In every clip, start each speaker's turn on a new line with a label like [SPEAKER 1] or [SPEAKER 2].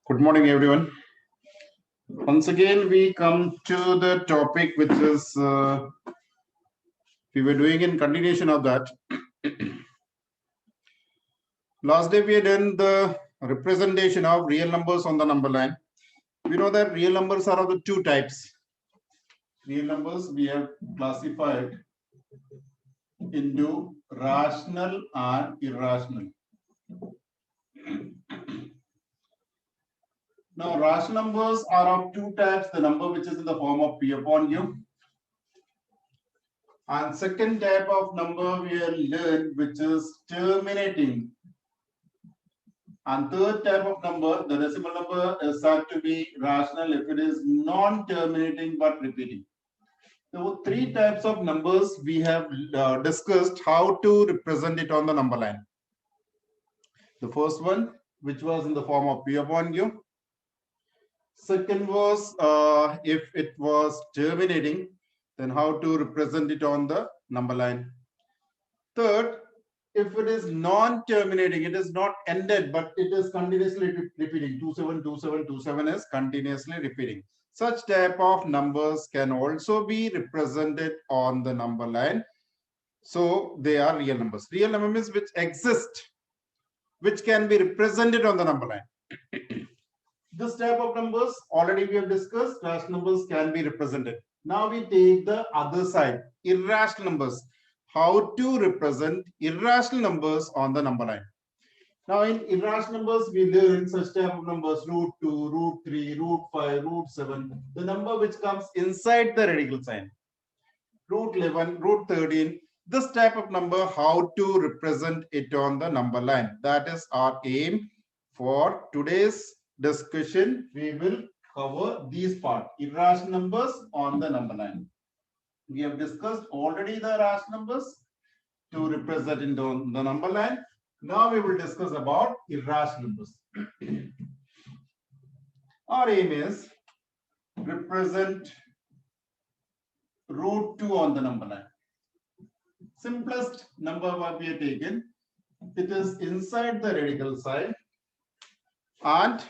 [SPEAKER 1] Good morning, everyone. Once again, we come to the topic which is we were doing in continuation of that. Last day we had done the representation of real numbers on the number line. We know that real numbers are of the two types. Real numbers we have classified into rational and irrational. Now, rational numbers are of two types. The number which is in the form of P upon Q. And second type of number we have learned, which is terminating. And third type of number, the decimal number is said to be rational if it is non-terminating but repeating. So three types of numbers we have discussed how to represent it on the number line. The first one, which was in the form of P upon Q. Second was if it was terminating, then how to represent it on the number line. Third, if it is non-terminating, it is not ended, but it is continuously repeating. 272727 is continuously repeating. Such type of numbers can also be represented on the number line. So they are real numbers. Real numbers which exist, which can be represented on the number line. This type of numbers already we have discussed. Rational numbers can be represented. Now we take the other side, irrational numbers. How to represent irrational numbers on the number line. Now in irrational numbers, we learn such type of numbers: root 2, root 3, root 5, root 7. The number which comes inside the radical sign. Root 11, root 13. This type of number, how to represent it on the number line. That is our aim for today's discussion. We will cover these parts, irrational numbers on the number line. We have discussed already the rational numbers to represent in the number line. Now we will discuss about irrational numbers. Our aim is represent root 2 on the number line. Simplest number what we have taken, it is inside the radical sign and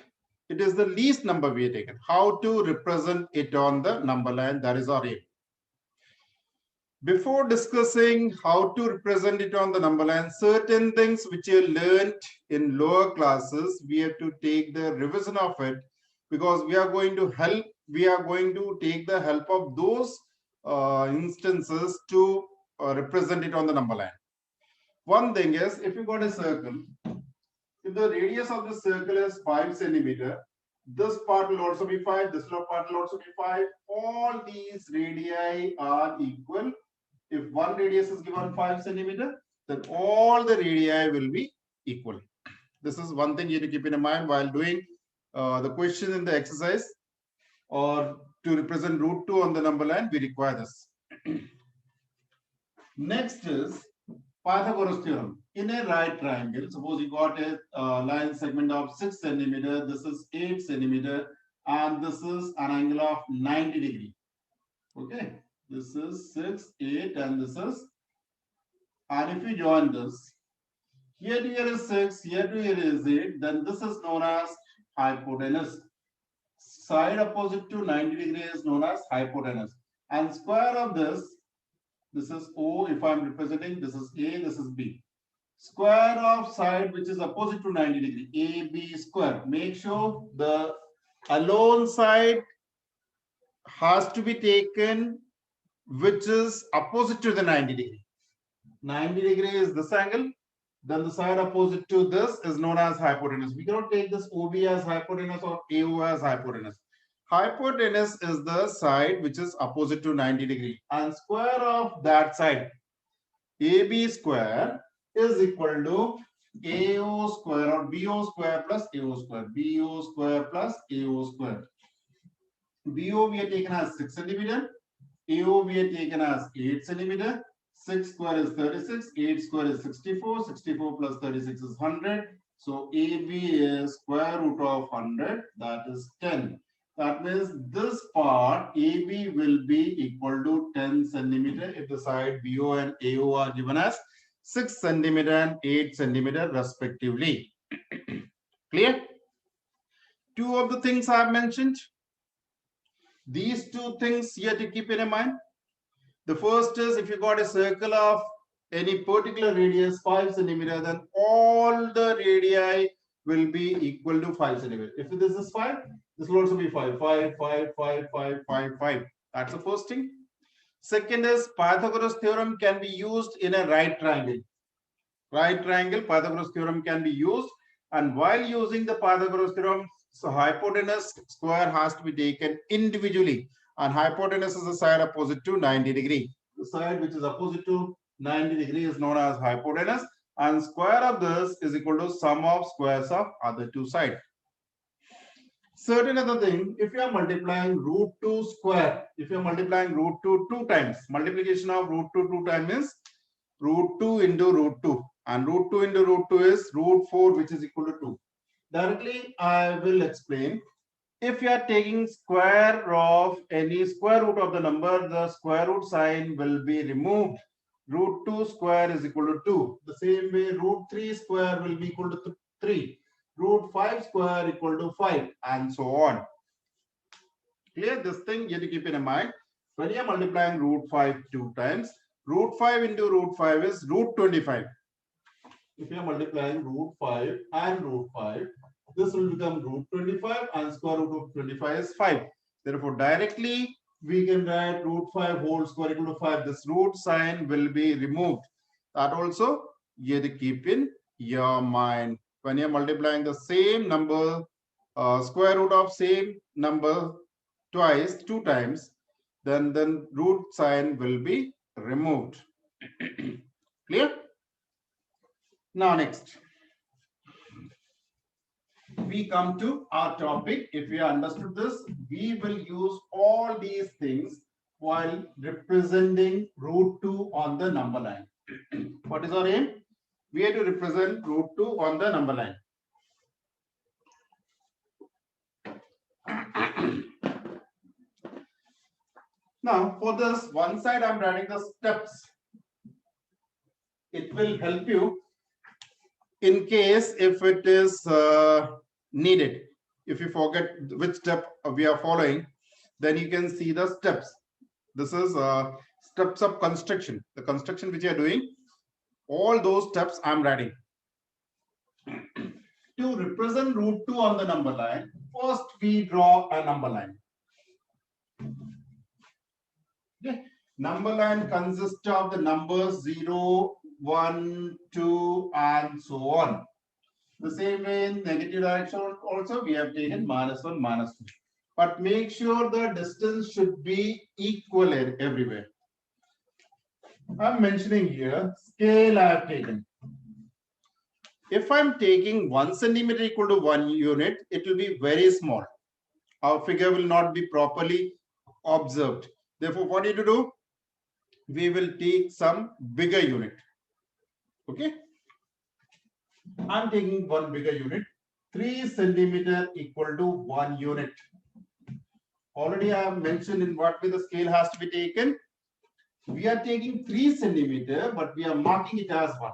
[SPEAKER 1] it is the least number we have taken. How to represent it on the number line, that is our aim. Before discussing how to represent it on the number line, certain things which you learned in lower classes, we have to take the revision of it because we are going to take the help of those instances to represent it on the number line. One thing is, if you got a circle, if the radius of the circle is 5 centimeter, this part will also be 5, this part will also be 5. All these radii are equal. If one radius is given 5 centimeter, then all the radii will be equal. This is one thing you need to keep in mind while doing the question in the exercise, or to represent root 2 on the number line, we require this. Next is Pythagoras theorem. In a right triangle, suppose you got a line segment of 6 centimeter, this is 8 centimeter, and this is an angle of 90 degree. Okay, this is 6, 8, and this is, and if you join this, here to here is 6, here to here is 8, then this is known as hypotenuse. Side opposite to 90 degree is known as hypotenuse. And square of this is O, if I am representing, this is A, this is B. Square of side which is opposite to 90 degree, AB square. Make sure the alone side has to be taken which is opposite to the 90 degree. 90 degree is this angle, then the side opposite to this is known as hypotenuse. We cannot take this OB as hypotenuse or AO as hypotenuse. Hypotenuse is the side which is opposite to 90 degree, and square of that side, AB square, is equal to AO square or BO square plus AO square. BO square plus AO square. BO we are taken as 6 centimeter. AO we are taken as 8 centimeter. 6 square is 36. 8 square is 64. 64 plus 36 is 100. So AB is square root of 100. That is 10. That means this part AB will be equal to 10 centimeter if the side BO and AO are given as 6 centimeter and 8 centimeter respectively. Clear? two of the things I have mentioned. These two things you have to keep in mind. The first is if you got a circle of any particular radius 5 centimeter, then all the radii will be equal to 5 centimeter. If this is 5, this will also be 5, 5, 5, 5, 5, 5, 5. That's the first thing. Second is Pythagoras theorem can be used in a right triangle. Right triangle, Pythagoras theorem can be used. And while using the Pythagoras theorem, so hypotenuse square has to be taken individually. And hypotenuse is the side opposite to 90 degree. The side which is opposite to 90 degree is known as hypotenuse. And square of this is equal to sum of squares of other two sides. Certain other thing, if you are multiplying root 2 square, if you are multiplying root 2 2 times, multiplication of root 2 2 times is root 2 into root 2. And root 2 into root 2 is root 4, which is equal to 2. Directly, I will explain. If you are taking square of any square root of the number, the square root sign will be removed. Root 2 square is equal to 2. The same way, root 3 square will be equal to 3. Root 5 square equal to 5, and so on. Clear? This thing you have to keep in mind. When you are multiplying root 5 2 times, root 5 into root 5 is root 25. If you are multiplying root 5 and root 5, this will become root 25 and square root of 25 is 5. Therefore, directly we can write root 5 whole square equal to 5. This root sign will be removed. That also you have to keep in your mind. When you are multiplying the same number, square root of same number twice, 2 times, then root sign will be removed. Clear? Now next, we come to our topic. If we understood this, we will use all these things while representing root 2 on the number line. What is our aim? We have to represent root 2 on the number line. Now, for this one side, I'm writing the steps. It will help you in case if it is needed. If you forget which step we are following, then you can see the steps. This is steps of construction. The construction which you are doing, all those steps I'm writing. To represent root 2 on the number line, first we draw a number line. Okay. Number line consists of the numbers 0, 1, 2, and so on. The same way in negative direction also we have taken -1, -2. But make sure the distance should be equal everywhere. I'm mentioning here scale I have taken. If I'm taking 1 centimeter equal to 1 unit, it will be very small. Our figure will not be properly observed. Therefore, what do you do? We will take some bigger unit. Okay. I'm taking one bigger unit. 3 centimeter equal to 1 unit. Already I have mentioned in what way the scale has to be taken. We are taking 3 centimeter, but we are marking it as 1.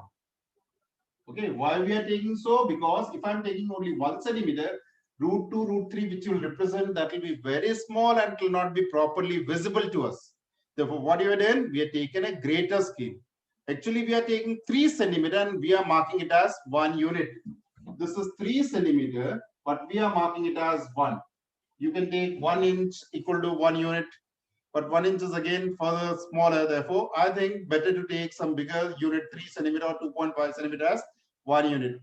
[SPEAKER 1] Okay, why we are taking so? Because if I'm taking only 1 centimeter, root 2, root 3, which will represent, that will be very small and it will not be properly visible to us. Therefore, what you have done? We have taken a greater scale. Actually, we are taking 3 centimeter and we are marking it as 1 unit. This is 3 centimeter, but we are marking it as 1. You can take 1 inch equal to 1 unit, but 1 inch is again further smaller. Therefore, I think better to take some bigger unit, 3 centimeter or 2.5 centimeter as 1 unit.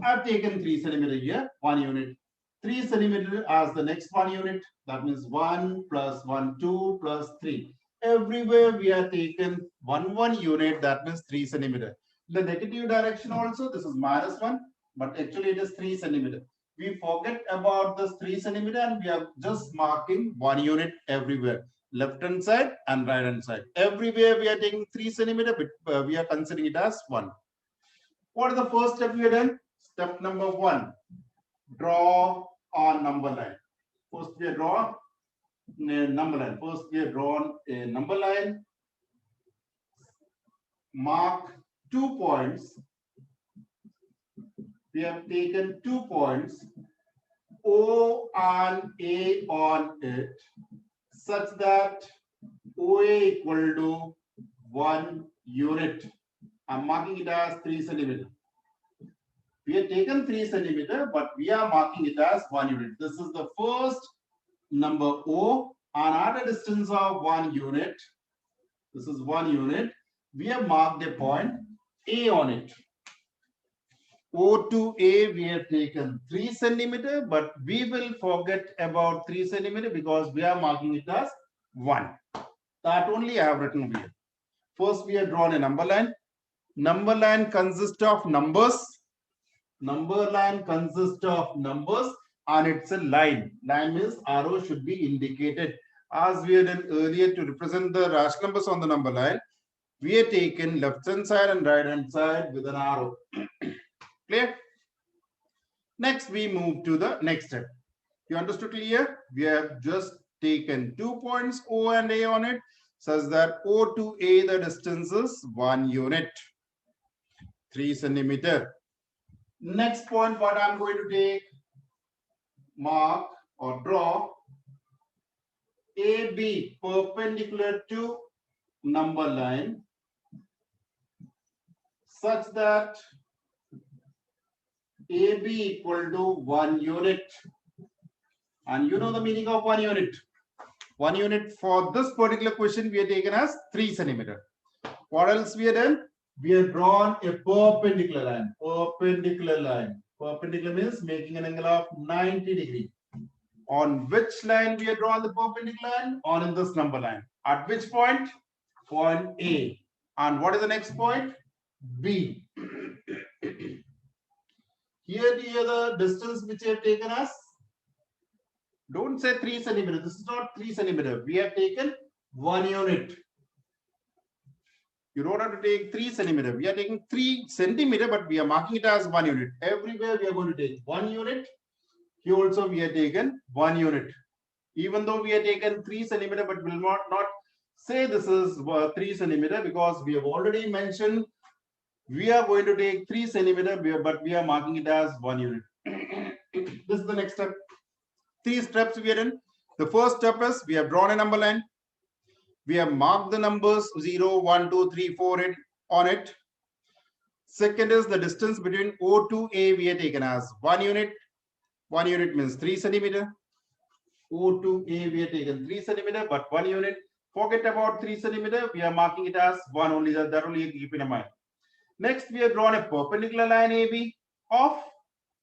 [SPEAKER 1] I've taken 3 centimeter here, 1 unit. 3 centimeter as the next 1 unit. That means 1 plus 1, 2 plus 3. Everywhere we are taken 1 unit, that means 3 centimeter. The negative direction also, this is -1, but actually it is 3 centimeter. We forget about this 3 centimeter and we are just marking 1 unit everywhere. Left hand side and right hand side. Everywhere we are taking 3 centimeter, but we are considering it as 1. What is the first step we have done? Step number 1. Draw a number line. First we draw a number line. First we have drawn a number line. Mark 2 points. We have taken 2 points O and A on it such that OA equal to 1 unit. I'm marking it as 3 centimeter. We have taken 3 centimeter, but we are marking it as 1 unit. This is the first number O, and at a distance of 1 unit, this is 1 unit, we have marked a point A on it. O to A, we have taken 3 centimeter, but we will forget about 3 centimeter because we are marking it as 1. That only I have written here. First, we have drawn a number line. Number line consists of numbers. Number line consists of numbers, and it's a line. Line means arrow should be indicated. As we had done earlier to represent the rational numbers on the number line, we have taken left hand side and right hand side with an arrow. Clear? Next, we move to the next step. You understood clear? We have just taken 2 points O and A on it, such that O to A, the distance is 1 unit, 3 centimeter. Next point, what I'm going to take, mark or draw AB perpendicular to number line, such that AB equal to 1 unit. And you know the meaning of 1 unit. 1 unit for this particular question we have taken as 3 centimeter. What else we have done? We have drawn a perpendicular line. Perpendicular line. Perpendicular means making an angle of 90 degree. On which line we have drawn the perpendicular line? On in this number line. At which point? Point A. And what is the next point? B. Here the distance which I have taken as, don't say 3 centimeter. This is not 3 centimeter. We have taken 1 unit. You don't have to take 3 centimeter. We are taking 3 centimeter, but we are marking it as 1 unit. Everywhere we are going to take 1 unit. Here also we have taken 1 unit. Even though we have taken 3 centimeter, but will not say this is 3 centimeter because we have already mentioned we are going to take 3 centimeter, but we are marking it as 1 unit. This is the next step. 3 steps we are in. The first step is we have drawn a number line. We have marked the numbers 0, 1, 2, 3, 4 on it. Second is the distance between O to A we have taken as 1 unit. 1 unit means 3 centimeter. O to A we have taken 3 centimeter, but 1 unit. Forget about 3 centimeter. We are marking it as 1 only. That only you keep in mind. Next, we have drawn a perpendicular line AB of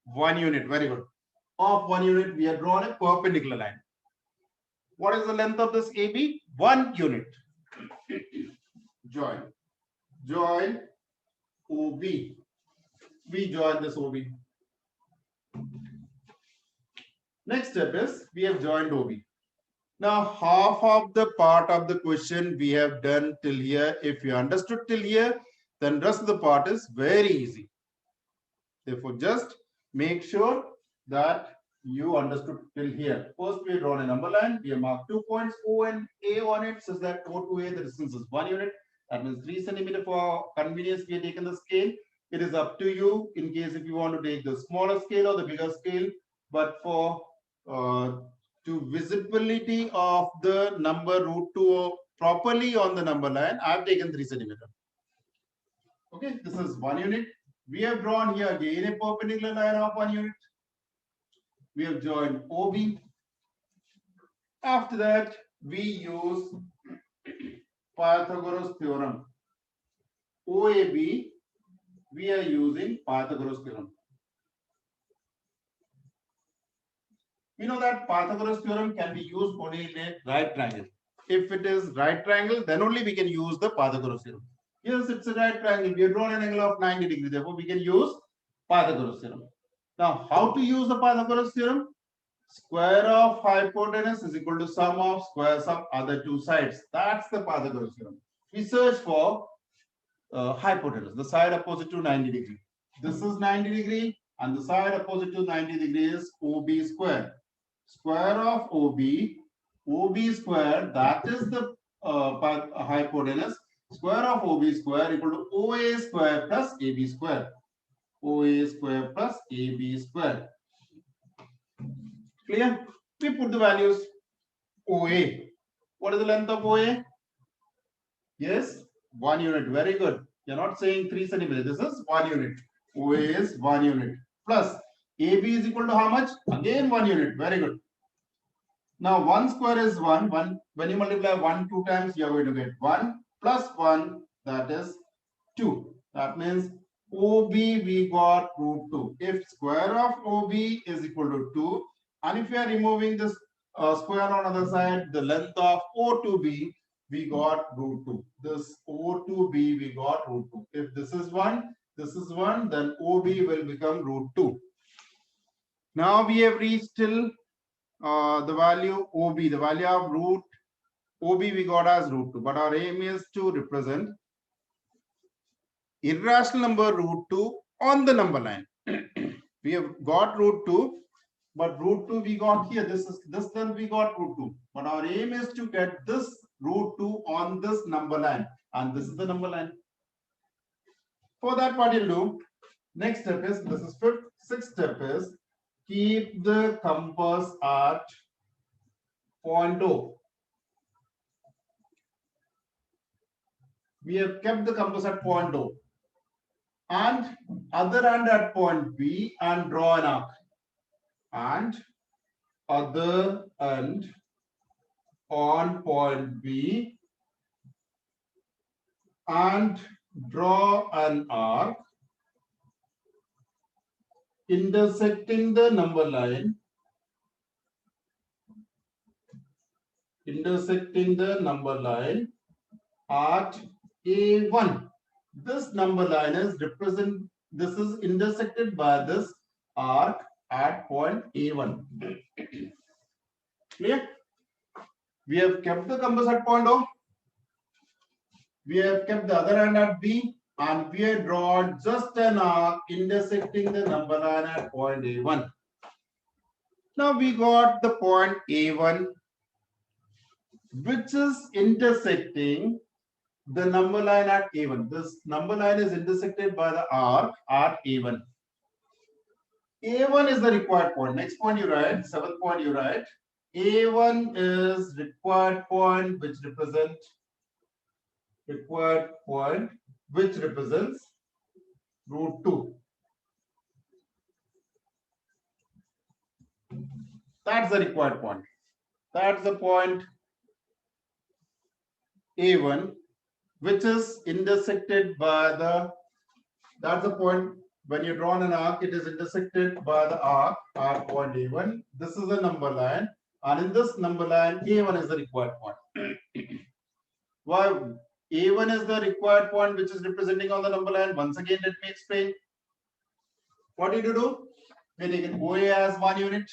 [SPEAKER 1] 1 unit. Very good. Of 1 unit, we have drawn a perpendicular line. What is the length of this AB? 1 unit. Join. Join OB. We join this OB. Next step is we have joined OB. Now, half of the part of the question we have done till here. If you understood till here, then rest of the part is very easy. Therefore, just make sure that you understood till here. First, we have drawn a number line. We have marked 2 points O and A on it, such that O to A, the distance is 1 unit. That means 3 centimeter. For convenience, we have taken the scale. It is up to you in case if you want to take the smaller scale or the bigger scale. But for to visibility of the number root 2 properly on the number line, I have taken 3 centimeter. Okay, this is 1 unit. We have drawn here again a perpendicular line of 1 unit. We have joined OB. After that, we use Pythagoras theorem. OAB, we are using Pythagoras theorem. We know that Pythagoras theorem can be used only in a right triangle. If it is right triangle, then only we can use the Pythagoras theorem. Yes, it's a right triangle. We have drawn an angle of 90 degrees. Therefore, we can use Pythagoras theorem. Now, how to use the Pythagoras theorem? Square of hypotenuse is equal to sum of squares of other two sides. That's the Pythagoras theorem. We search for hypotenuse, the side opposite to 90 degree. This is 90 degree and the side opposite to 90 degree is OB square. Square of OB square, that is the hypotenuse. Square of OB square equal to OA square plus AB square. OA square plus AB square. Clear? We put the values. OA. What is the length of OA? Yes, 1 unit. Very good. You're not saying 3 centimeters. This is 1 unit. OA is 1 unit. Plus AB is equal to how much? Again 1 unit. Very good. Now 1 square is 1. When you multiply 1 2 times, you are going to get 1 plus 1, that is 2. That means OB we got root 2. If square of OB is equal to 2, and if we are removing this square on other side, the length of O to B, we got root 2. This O to B we got root 2. If this is 1, then OB will become root 2. Now we have reached till the value OB, the value of root OB we got as root 2, but our aim is to represent irrational number root 2 on the number line. We have got root 2, but root 2 we got here. This length we got root 2. But our aim is to get this root 2 on this number line. And this is the number line. For that, what you'll do, next step is, this is fifth. Sixth step is, keep the compass at point O. We have kept the compass at point O. And other end at point B and draw an arc. And other end on point B and draw an arc intersecting the number line at A1. This number line is intersected by this arc at point A1. Clear? We have kept the compass at point O. We have kept the other end at B, and we have drawn just an arc intersecting the number line at point A1. Now we got the point A1, which is intersecting the number line at A1. This number line is intersected by the arc at A1. A1 is the required point. Next point you write, seventh point you write. A1 is required point which represents root 2. That's the required point. That's the point A1, which is intersected by that's the point when you draw an arc, it is intersected by the arc at point A1. This is the number line, and in this number line, A1 is the required point. Why A1 is the required point which is representing on the number line? Once again, let me explain. What did you do? We taken OA as 1 unit,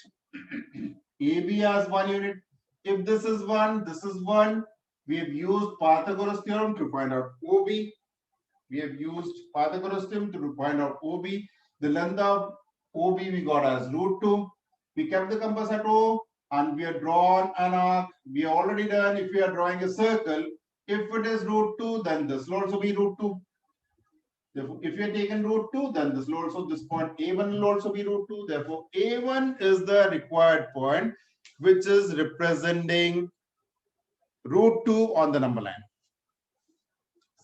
[SPEAKER 1] AB as 1 unit. If this is 1, this is 1. We have used Pythagoras theorem to find out OB. The length of OB we got as root 2. We kept the compass at O, and we have drawn an arc. We are already done. If we are drawing a circle, if it is root 2, then this will also be root 2. If you have taken root 2, then this point A1 will also be root 2. Therefore, A1 is the required point which is representing root 2 on the number line.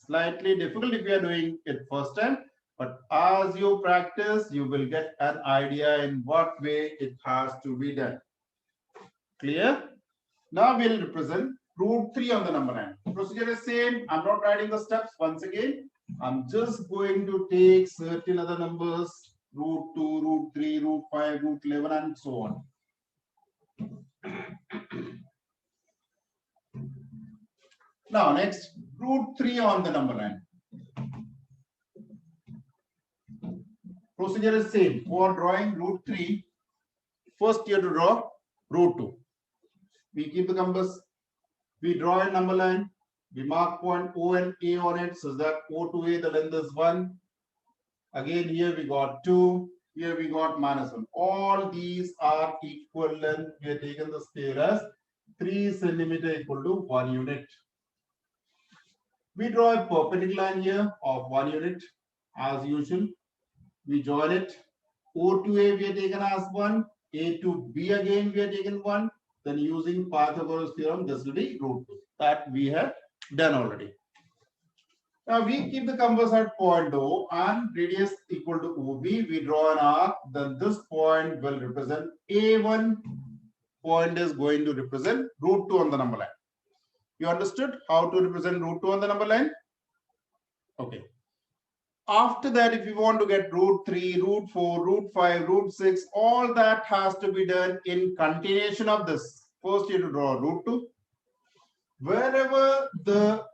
[SPEAKER 1] Slightly difficult if you are doing it first time, but as you practice, you will get an idea in what way it has to be done. Clear? Now we'll represent root 3 on the number line. Procedure is same. I'm not writing the steps once again. I'm just going to take certain other numbers, root 2, root 3, root 5, root 11, and so on. Now next, root 3 on the number line. Procedure is same. For drawing root 3, first you have to draw root 2. We keep the compass. We draw a number line. We mark point O and A on it, so that O to A, the length is 1. Again, here we got 2. Here we got -1. All these are equal length. We have taken the scale as 3 centimeter equal to 1 unit. We draw a perpendicular line here of 1 unit as usual. We join it. O to A we have taken as 1. A to B again we have taken 1. Then using Pythagoras theorem, this will be root 2. That we have done already. Now we keep the compass at point O and radius equal to OB. We draw an arc. Then this point will represent A1. Point is going to represent root 2 on the number line. You understood how to represent root 2 on the number line? Okay. After that, if you want to get root 3, root 4, root 5, root 6, all that has to be done in continuation of this. First, you have to draw root 2. Wherever the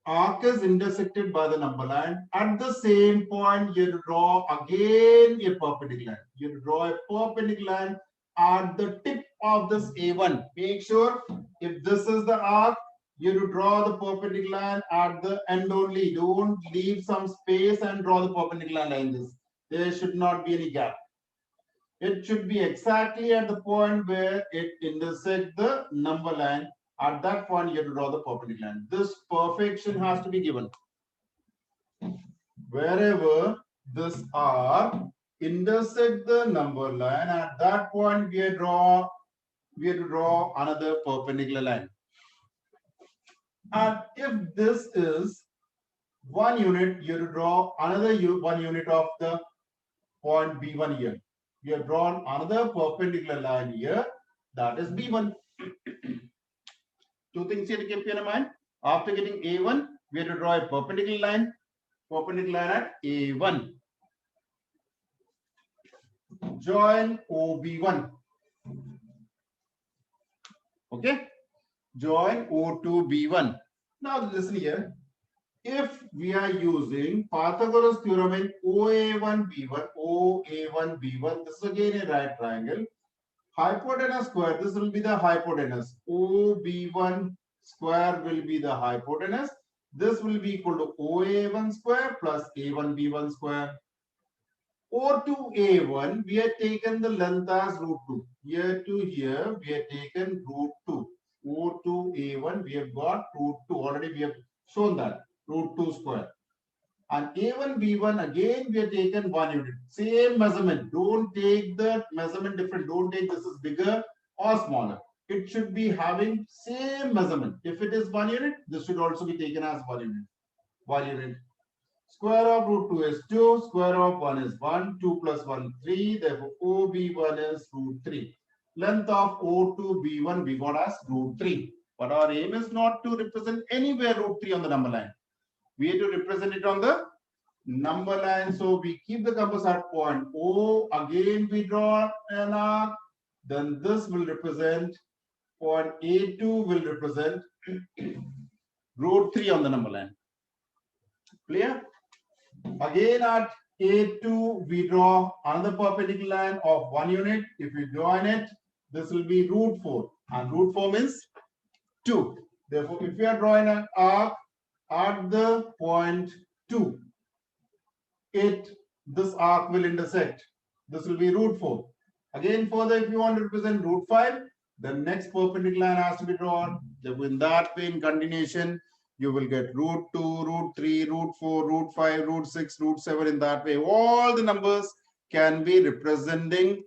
[SPEAKER 1] arc is intersected by the number line, at the same point, you have to draw again a perpendicular line. You have to draw a perpendicular line at the tip of this A1. Make sure if this is the arc, you have to draw the perpendicular line at the end only. Don't leave some space and draw the perpendicular line like this. There should not be any gap. It should be exactly at the point where it intersects the number line. At that point, you have to draw the perpendicular line. This perfection has to be given. Wherever this arc intersects the number line, at that point, we have to draw another perpendicular line. And if this is 1 unit, you have to draw another 1 unit of the point B1 here. We have drawn another perpendicular line here, that is B1. Two things here to keep in mind. After getting A1, we have to draw a perpendicular line at A1. Join OB1. Okay? Join O to B1. Now listen here. If we are using Pythagoras theorem in OA1 B1, this is again a right triangle. Hypotenuse square, this will be the hypotenuse. OB1 square will be the hypotenuse. This will be equal to OA1 square plus A1B1 square. O to A1, we have taken the length as root 2. Here to here, we have taken root 2. O to A1, we have got root 2. Already we have shown that, root 2 square. And A1, B1, again we have taken 1 unit. Same measurement. Don't take the measurement different. Don't take this is bigger or smaller. It should be having same measurement. If it is 1 unit, this should also be taken as 1 unit. 1 unit. Square of root 2 is 2. Square of 1 is 1. 2 plus 1, 3. Therefore, OB1 is root 3. Length of O to B1 we got as root 3. But our aim is not to represent anywhere root 3 on the number line. We have to represent it on the number line. So we keep the compass at point O. Again, we draw an arc. Then this will represent point A2 will represent root 3 on the number line. Clear? Again, at A2, we draw another perpendicular line of 1 unit. If we join it, this will be root 4. And root 4 means 2. Therefore, if we are drawing an arc at the point 2, this arc will intersect. This will be root 4. Again, further, if you want to represent root 5, the next perpendicular line has to be drawn. Therefore, in that way, in continuation, you will get root 2, root 3, root 4, root 5, root 6, root 7. In that way, all the numbers can be represented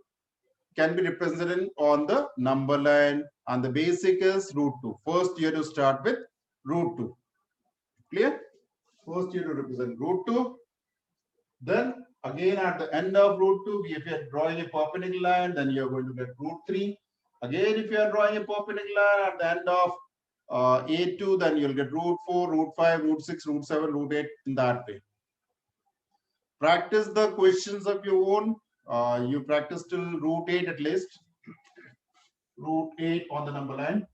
[SPEAKER 1] on the number line, and the basic is root 2. First, you have to start with root 2. Clear? First, you have to represent root 2. Then, again, at the end of root 2, if you are drawing a perpendicular line, then you are going to get root 3. Again, if you are drawing a perpendicular line at the end of A2, then you'll get root 4, root 5, root 6, root 7, root 8 in that way. Practice the questions of your own. You practice till root 8 at least. Root 8 on the number line.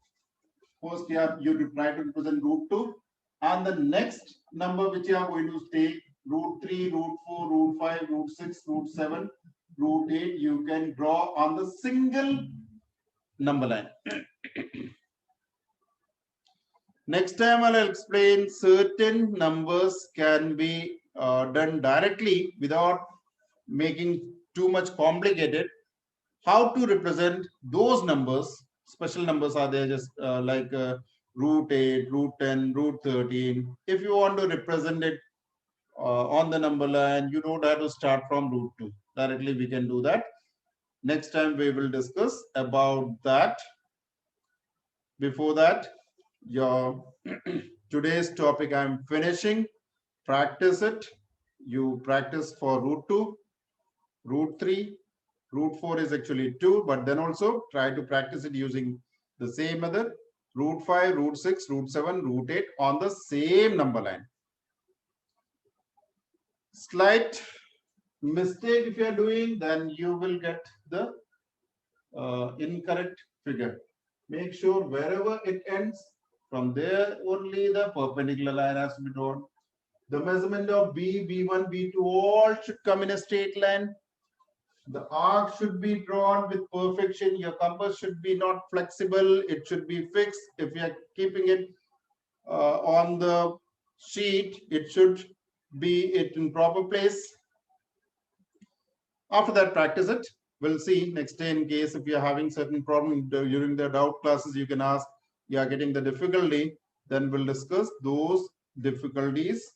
[SPEAKER 1] First, you have to try to represent root 2. And the next number which you are going to take, root 3, root 4, root 5, root 6, root 7, root 8, you can draw on the single number line. Next time I'll explain certain numbers can be done directly without making too much complicated. How to represent those numbers, special numbers are there, just like root 8, root 10, root 13. If you want to represent it on the number line, you don't have to start from root 2. Directly we can do that. Next time we will discuss about that. Before that, your today's topic I'm finishing. Practice it. You practice for root 2, root 3, root 4 is actually 2, but then also try to practice it using the same method. Root 5, root 6, root 7, root 8 on the same number line. Slight mistake if you are doing, then you will get the incorrect figure. Make sure wherever it ends, from there only the perpendicular line has to be drawn. The measurement of B, B1, B2 all should come in a straight line. The arc should be drawn with perfection. Your compass should be not flexible. It should be fixed. If you are keeping it on the sheet, it should be in proper place. After that, practice it. We'll see next day. In case if you're having certain problem during the doubt classes, you can ask, you are getting the difficulty, then we'll discuss those difficulties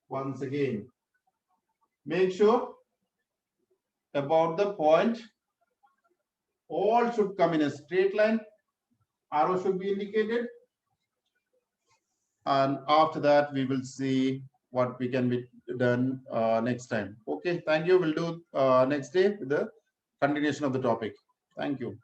[SPEAKER 1] once again. Make sure about the point, all should come in a straight line. Arrow should be indicated. And after that, we will see what we can be done next time. Okay, thank you. We'll do next day with the continuation of the topic. Thank you.